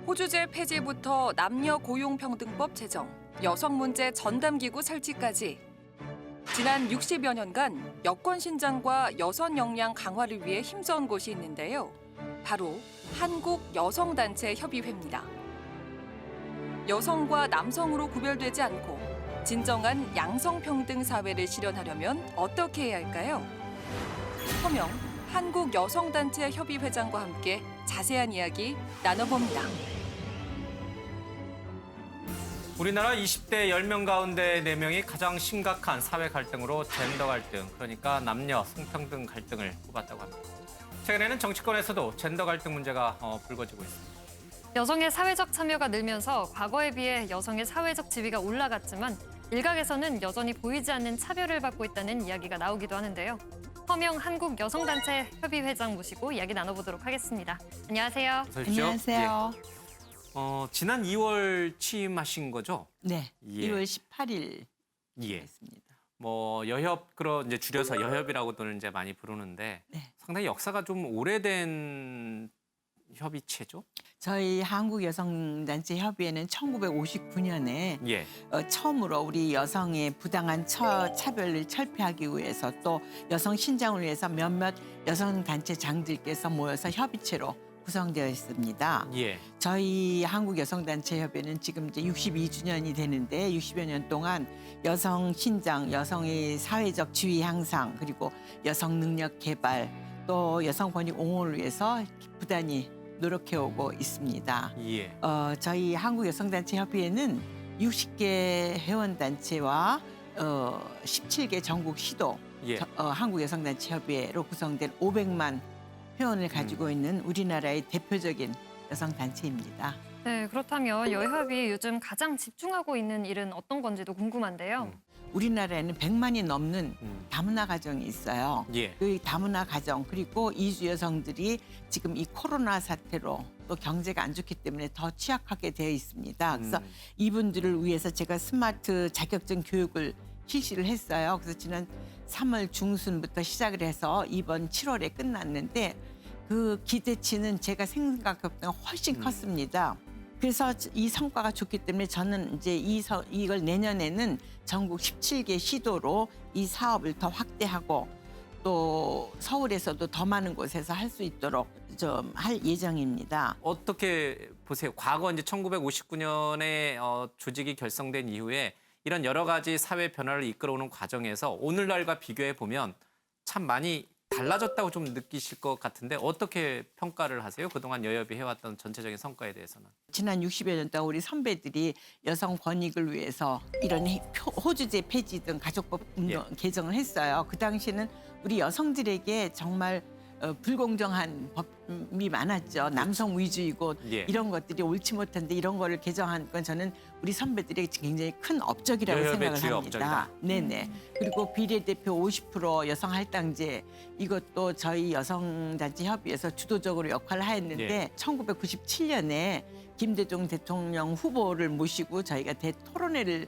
호주제 폐지부터 남녀 고용평등법 제정, 여성 문제 전담기구 설치까지 지난 60여 년간 여권 신장과 여성 역량 강화를 위해 힘써온 곳이 있는데요. 바로 한국여성단체협의회입니다. 여성과 남성으로 구별되지 않고 진정한 양성평등 사회를 실현하려면 어떻게 해야 할까요? 서명 한국여성단체협의회장과 함께 자세한 이야기 나눠봅니다. 우리나라 20대 10명 가운데 4명이 가장 심각한 사회 갈등으로 젠더 갈등, 그러니까 남녀 성평등 갈등을 꼽았다고 합니다. 최근에는 정치권에서도 젠더 갈등 문제가 불거지고 있습니다. 여성의 사회적 참여가 늘면서 과거에 비해 여성의 사회적 지위가 올라갔지만 일각에서는 여전히 보이지 않는 차별을 받고 있다는 이야기가 나오기도 하는데요. 허명 한국여성단체협의회장 모시고 이야기 나눠보도록 하겠습니다. 안녕하세요. 어서 오십시오. 안녕하세요. 지난 2월 취임하신 거죠? 네, 예. 2월 18일 예. 했습니다. 여협, 이제 줄여서 여협이라고도 이제 많이 부르는데 네. 상당히 역사가 좀 오래된 협의체죠? 저희 한국여성단체협의회는 1959년에 예. 처음으로 우리 여성의 부당한 차별을 철폐하기 위해서 또 여성 신장을 위해서 몇몇 여성단체장들께서 모여서 협의체로 구성되어 있습니다. 예. 저희 한국여성단체협회는 지금 이제 62주년이 되는데 60여 년 동안 여성 신장, 여성의 사회적 지위 향상, 그리고 여성 능력 개발, 또 여성 권익 옹호를 위해서 부단히 노력해오고 있습니다. 예. 저희 한국여성단체협회에는 60개 회원단체와 17개 전국 시도 예. 한국여성단체협회로 구성된 500만 회원을 가지고 있는 우리나라의 대표적인 여성단체입니다. 네, 그렇다면 여협이 요즘 가장 집중하고 있는 일은 어떤 건지도 궁금한데요. 우리나라에는 100만이 넘는 다문화 가정이 있어요. 예. 그 다문화 가정 그리고 이주 여성들이 지금 이 코로나 사태로 또 경제가 안 좋기 때문에 더 취약하게 되어 있습니다. 그래서 이분들을 위해서 제가 스마트 자격증 교육을 실시를 했어요. 그래서 지난 3월 중순부터 시작을 해서 이번 7월에 끝났는데 그 기대치는 제가 생각했던 훨씬 컸습니다. 그래서 이 성과가 좋기 때문에 저는 이제 이걸 내년에는 전국 17개 시도로 이 사업을 더 확대하고 또 서울에서도 더 많은 곳에서 할 수 있도록 좀 할 예정입니다. 어떻게 보세요? 과거 이제 1959년에 조직이 결성된 이후에 이런 여러 가지 사회 변화를 이끌어오는 과정에서 오늘날과 비교해 보면 참 많이 달라졌다고 좀 느끼실 것 같은데 어떻게 평가를 하세요? 그동안 여협이 해왔던 전체적인 성과에 대해서는. 지난 60여 년 동안 우리 선배들이 여성 권익을 위해서 이런 호주제 폐지 등 가족법 운동 개정을 했어요. 그 당시에는 우리 여성들에게 정말 불공정한 법이 많았죠. 남성 위주이고 예. 이런 것들이 옳지 못한데 이런 거를 개정한 건 저는 우리 선배들에게 굉장히 큰 업적이라고 여협의 생각을 주요 합니다. 업적이다. 네네. 그리고 비례대표 50% 여성 할당제 이것도 저희 여성단체 협의회에서 주도적으로 역할을 하였는데 예. 1997년에 김대중 대통령 후보를 모시고 저희가 대토론회를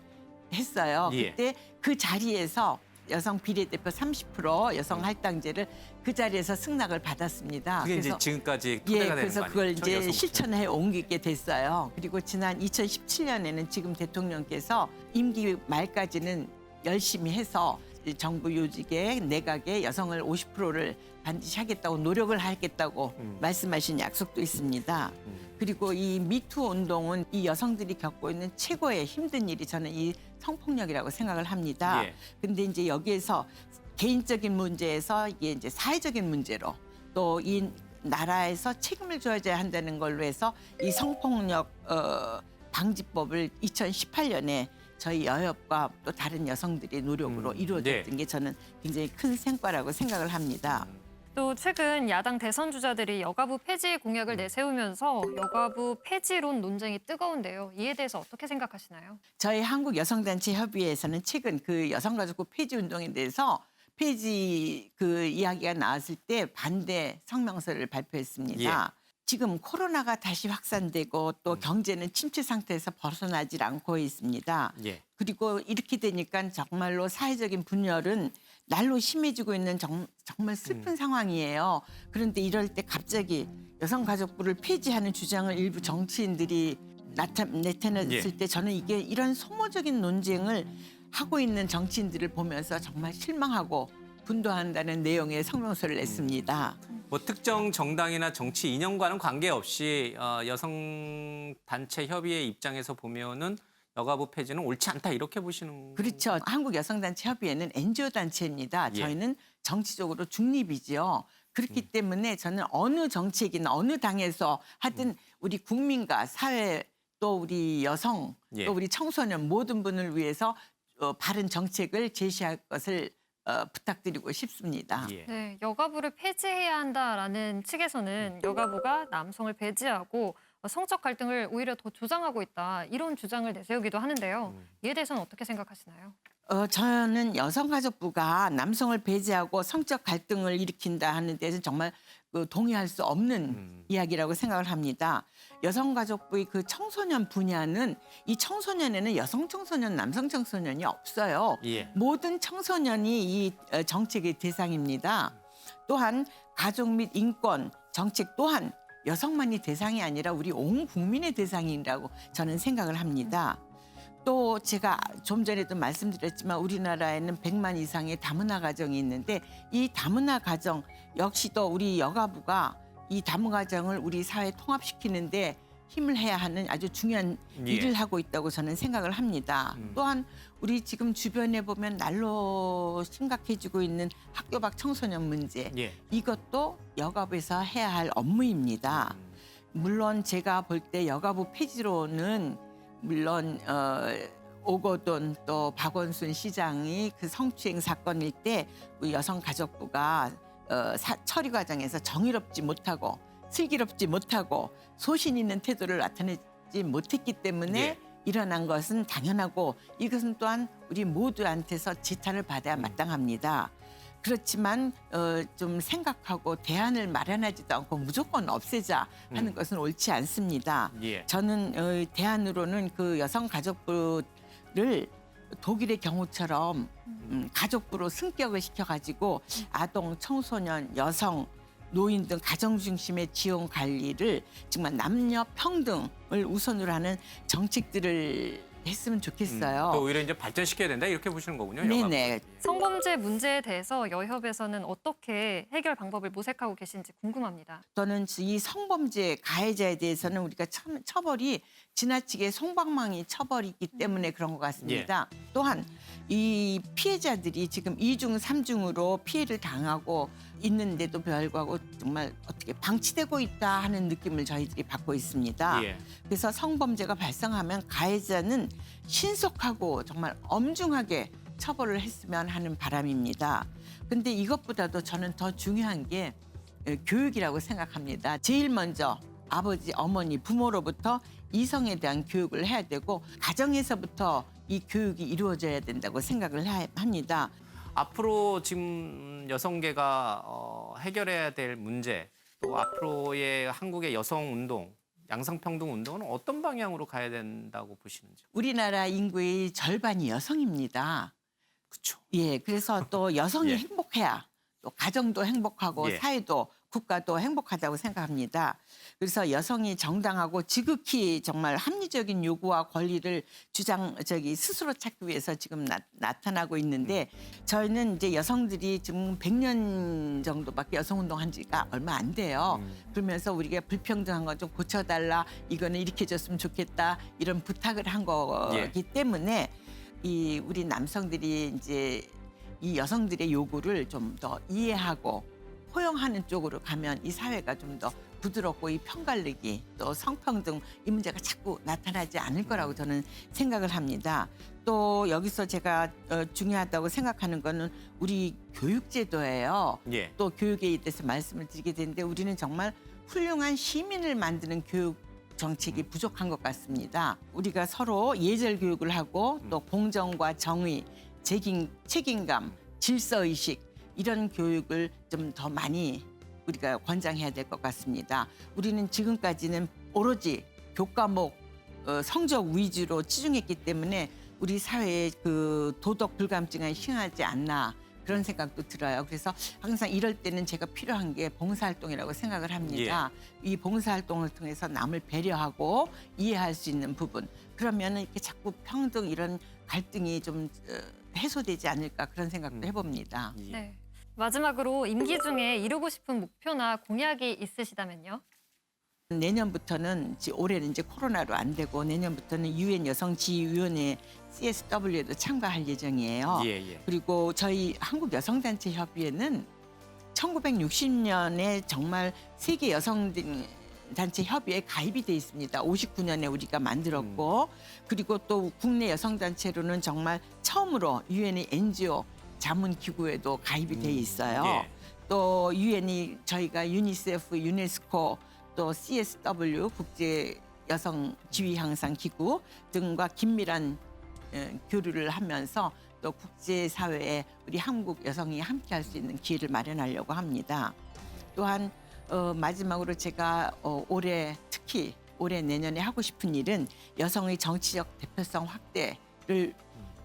했어요. 예. 그때 그 자리에서 여성 비례대표 30% 여성 할당제를 그 자리에서 승낙을 받았습니다. 그게 이제 지금까지 토대가 되는 그래서 거 아니에요? 그걸 이제 여성 실천해 옮기게 됐어요. 그리고 지난 2017년에는 지금 대통령께서 임기 말까지는 열심히 해서 정부 요직에 내각에 여성을 50%를 반드시 하겠다고 노력을 하겠다고 말씀하신 약속도 있습니다. 그리고 이 미투 운동은 이 여성들이 겪고 있는 최고의 힘든 일이 저는 이 성폭력이라고 생각을 합니다. 예. 근데 이제 여기에서 개인적인 문제에서 이게 이제 사회적인 문제로 또 이 나라에서 책임을 져야 한다는 걸로 해서 이 성폭력 방지법을 2018년에 저희 여협과 또 다른 여성들의 노력으로 이루어졌던 게 저는 굉장히 큰 성과라고 생각을 합니다. 또 최근 야당 대선 주자들이 여가부 폐지 공약을 내세우면서 여가부 폐지론 논쟁이 뜨거운데요. 이에 대해서 어떻게 생각하시나요? 저희 한국여성단체협의회에서는 최근 그 여성가족부 폐지 운동에 대해서 폐지 그 이야기가 나왔을 때 반대 성명서를 발표했습니다. 지금 코로나가 다시 확산되고 또 경제는 침체 상태에서 벗어나질 않고 있습니다. 예. 그리고 이렇게 되니까 정말로 사회적인 분열은 날로 심해지고 있는 정말 슬픈 상황이에요. 그런데 이럴 때 갑자기 여성가족부를 폐지하는 주장을 일부 정치인들이 나타냈을 예. 때 저는 이게 이런 소모적인 논쟁을 하고 있는 정치인들을 보면서 정말 실망하고 분노한다는 내용의 성명서를 냈습니다. 뭐 특정 정당이나 정치 이념과는 관계없이 여성 단체 협의회 입장에서 보면은 여가부 폐지는 옳지 않다 이렇게 보시는 그렇죠. 한국여성단체협의회는 NGO 단체입니다. 예. 저희는 정치적으로 중립이지요. 그렇기 때문에 저는 어느 정책이나 어느 당에서 하든 우리 국민과 사회 또 우리 여성 예. 또 우리 청소년 모든 분을 위해서 바른 정책을 제시할 것을 부탁드리고 싶습니다. 예. 네, 여가부를 폐지해야 한다라는 측에서는 여가부가 남성을 배제하고 성적 갈등을 오히려 더 조장하고 있다 이런 주장을 내세우기도 하는데요. 이에 대해서는 어떻게 생각하시나요? 저는 여성가족부가 남성을 배제하고 성적 갈등을 일으킨다 하는 데는 정말 동의할 수 없는 이야기라고 생각을 합니다. 여성가족부의 그 청소년 분야는 이 청소년에는 여성 청소년, 남성 청소년이 없어요. 예. 모든 청소년이 이 정책의 대상입니다. 또한 가족 및 인권 정책 또한 여성만이 대상이 아니라 우리 온 국민의 대상이라고 저는 생각을 합니다. 또 제가 좀 전에도 말씀드렸지만 우리나라에는 100만 이상의 다문화 가정이 있는데 이 다문화 가정 역시도 우리 여가부가 이 다문화 가정을 우리 사회에 통합시키는데 힘을 해야 하는 아주 중요한 예. 일을 하고 있다고 저는 생각을 합니다. 또한 우리 지금 주변에 보면 날로 심각해지고 있는 학교 밖 청소년 문제 예. 이것도 여가부에서 해야 할 업무입니다. 물론 제가 볼 때 여가부 폐지로는 물론 오거돈 또 박원순 시장이 그 성추행 사건일 때 우리 여성가족부가 처리 과정에서 정의롭지 못하고 슬기롭지 못하고 소신 있는 태도를 나타내지 못했기 때문에 예. 일어난 것은 당연하고 이것은 또한 우리 모두한테서 지탄을 받아야 마땅합니다. 그렇지만 좀 생각하고 대안을 마련하지도 않고 무조건 없애자 하는 것은 옳지 않습니다. 예. 저는 대안으로는 그 여성가족부를 독일의 경우처럼 가족부로 승격을 시켜가지고 아동, 청소년, 여성, 노인 등 가정 중심의 지원 관리를 정말 남녀 평등을 우선으로 하는 정책들을 했으면 좋겠어요. 또 오히려 이제 발전시켜야 된다 이렇게 보시는 거군요. 네네. 성범죄 문제에 대해서 여협에서는 어떻게 해결 방법을 모색하고 계신지 궁금합니다. 저는 이 성범죄 가해자에 대해서는 우리가 처벌이 지나치게 솜방망이 처벌이기 때문에 그런 것 같습니다. 또한 이 피해자들이 지금 2중, 3중으로 피해를 당하고 있는데도 불구하고 정말 어떻게 방치되고 있다 하는 느낌을 저희들이 받고 있습니다. 예. 그래서 성범죄가 발생하면 가해자는 신속하고 정말 엄중하게 처벌을 했으면 하는 바람입니다. 근데 이것보다도 저는 더 중요한 게 교육이라고 생각합니다. 제일 먼저 아버지, 어머니, 부모로부터 이성에 대한 교육을 해야 되고 가정에서부터 이 교육이 이루어져야 된다고 생각을 합니다. 앞으로 지금 여성계가 해결해야 될 문제 또 앞으로의 한국의 여성 운동, 양성평등 운동은 어떤 방향으로 가야 된다고 보시는지? 우리나라 인구의 절반이 여성입니다. 그렇죠. 예, 그래서 또 여성이 예. 행복해야 또 가정도 행복하고 예. 사회도 국가도 행복하다고 생각합니다. 그래서 여성이 정당하고 지극히 정말 합리적인 요구와 권리를 스스로 찾기 위해서 지금 나타나고 있는데 저희는 이제 여성들이 지금 100년 정도밖에 여성운동 한 지가 얼마 안 돼요. 그러면서 우리가 불평등한 거 좀 고쳐달라, 이거는 이렇게 해줬으면 좋겠다 이런 부탁을 한 거기 때문에 이 우리 남성들이 이제 이 여성들의 요구를 좀 더 이해하고 포용하는 쪽으로 가면 이 사회가 좀 더 부드럽고 이 편갈르기 또 성평등 이 문제가 자꾸 나타나지 않을 거라고 저는 생각을 합니다. 또 여기서 제가 중요하다고 생각하는 거는 우리 교육제도예요. 예. 또 교육에 대해서 말씀을 드리게 되는데 우리는 정말 훌륭한 시민을 만드는 교육 정책이 부족한 것 같습니다. 우리가 서로 예절 교육을 하고 또 공정과 정의, 책임감, 질서의식 이런 교육을 좀 더 많이 우리가 권장해야 될 것 같습니다. 우리는 지금까지는 오로지 교과목 성적 위주로 치중했기 때문에 우리 사회에 그 도덕 불감증이 심하지 않나 그런 생각도 들어요. 그래서 항상 이럴 때는 제가 필요한 게 봉사활동이라고 생각을 합니다. 이 봉사활동을 통해서 남을 배려하고 이해할 수 있는 부분. 그러면 이렇게 자꾸 평등 이런 갈등이 좀 해소되지 않을까 그런 생각도 해봅니다. 예. 네. 마지막으로 임기 중에 이루고 싶은 목표나 공약이 있으시다면요? 내년부터는 올해는 이제 코로나로 안 되고 내년부터는 유엔 여성지휘위원회 CSW에도 참가할 예정이에요. 예, 예. 그리고 저희 한국여성단체 협의회는 1960년에 정말 세계 여성단체 협의회에 가입이 돼 있습니다. 59년에 우리가 만들었고 그리고 또 국내 여성단체로는 정말 처음으로 유엔의 NGO 자문기구에도 가입이 돼 있어요. 예. 또 유엔이 저희가 유니세프, 유네스코 또 CSW 국제 여성 지위 향상 기구 등과 긴밀한 교류를 하면서 또 국제 사회에 우리 한국 여성이 함께할 수 있는 기회를 마련하려고 합니다. 또한 마지막으로 제가 특히 올해 내년에 하고 싶은 일은 여성의 정치적 대표성 확대를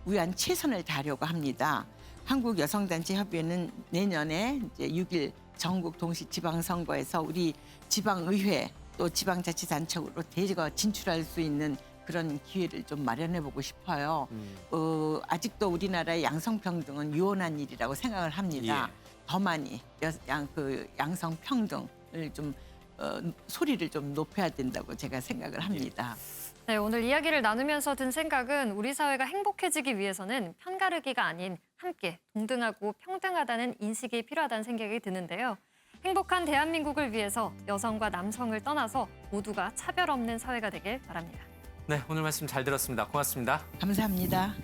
위한 최선을 다하려고 합니다. 한국 여성단체 협의회는 내년에 이제 6일 전국 동시 지방선거에서 우리 지방의회 또 지방자치단체로 대거 진출할 수 있는 그런 기회를 좀 마련해보고 싶어요. 아직도 우리나라의 양성평등은 유언한 일이라고 생각을 합니다. 더 많이 양성평등을 좀 소리를 좀 높여야 된다고 제가 생각을 합니다. 네, 오늘 이야기를 나누면서 든 생각은 우리 사회가 행복해지기 위해서는 편가르기가 아닌 함께 동등하고 평등하다는 인식이 필요하다는 생각이 드는데요. 행복한 대한민국을 위해서 여성과 남성을 떠나서 모두가 차별 없는 사회가 되길 바랍니다. 네, 오늘 말씀 잘 들었습니다. 고맙습니다. 감사합니다.